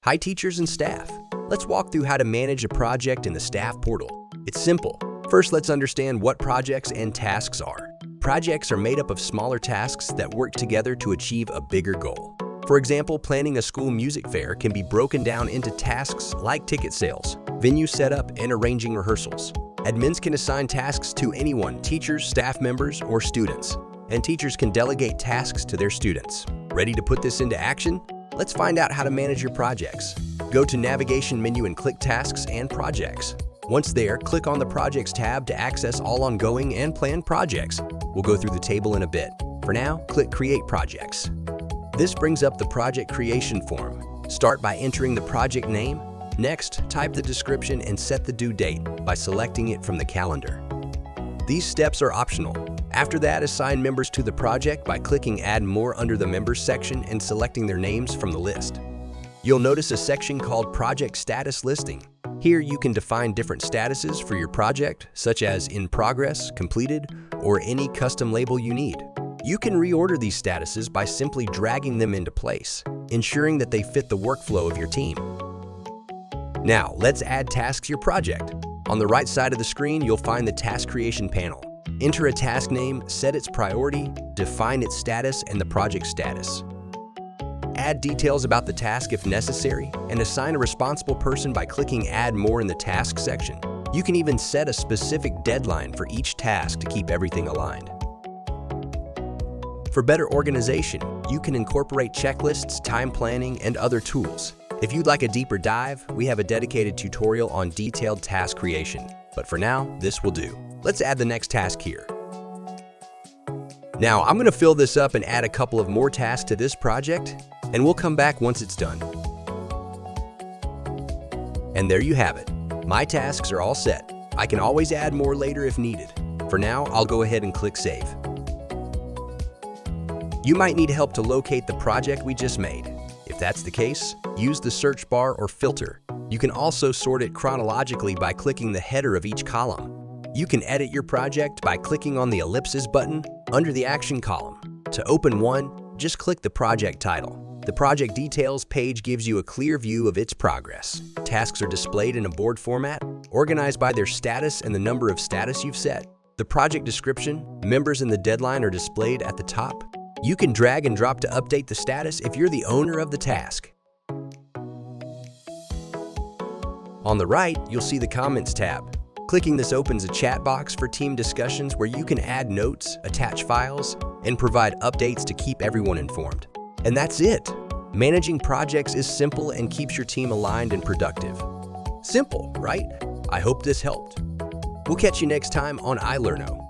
Hi teachers and staff. Let's walk through how to manage a project in the staff portal. It's simple. First, let's understand what projects and tasks are. Projects are made up of smaller tasks that work together to achieve a bigger goal. For example, planning a school music fair can be broken down into tasks like ticket sales, venue setup, and arranging rehearsals. Admins can assign tasks to anyone, teachers, staff members, or students. And teachers can delegate tasks to their students. Ready to put this into action? Let's find out how to manage your projects. Go to Navigation menu and click Tasks and Projects. Once there, click on the Projects tab to access all ongoing and planned projects. We'll go through the table in a bit. For now, click Create Projects. This brings up the project creation form. Start by entering the project name. Next, type the description and set the due date by selecting it from the calendar. These steps are optional. After that, assign members to the project by clicking Add More under the Members section and selecting their names from the list. You'll notice a section called Project Status Listing. Here you can define different statuses for your project, such as In Progress, Completed, or any custom label you need. You can reorder these statuses by simply dragging them into place, ensuring that they fit the workflow of your team. Now, let's add tasks to your project. On the right side of the screen, you'll find the Task Creation panel. Enter a task name, set its priority, define its status, and the project status. Add details about the task if necessary, and assign a responsible person by clicking Add More in the Task section. You can even set a specific deadline for each task to keep everything aligned. For better organization, you can incorporate checklists, time planning, and other tools. If you'd like a deeper dive, we have a dedicated tutorial on detailed task creation. But for now, this will do. Let's add the next task here. Now, I'm going to fill this up and add a couple of more tasks to this project, and we'll come back once it's done. And there you have it. My tasks are all set. I can always add more later if needed. For now, I'll go ahead and click Save. You might need help to locate the project we just made. If that's the case, use the search bar or filter. You can also sort it chronologically by clicking the header of each column. You can edit your project by clicking on the ellipsis button under the Action column. To open one, just click the project title. The project details page gives you a clear view of its progress. Tasks are displayed in a board format, organized by their status and the number of status you've set. The project description, members, and the deadline are displayed at the top. You can drag and drop to update the status if you're the owner of the task. On the right, you'll see the Comments tab. Clicking this opens a chat box for team discussions where you can add notes, attach files, and provide updates to keep everyone informed. And that's it! Managing projects is simple and keeps your team aligned and productive. Simple, right? I hope this helped. We'll catch you next time on ilerno.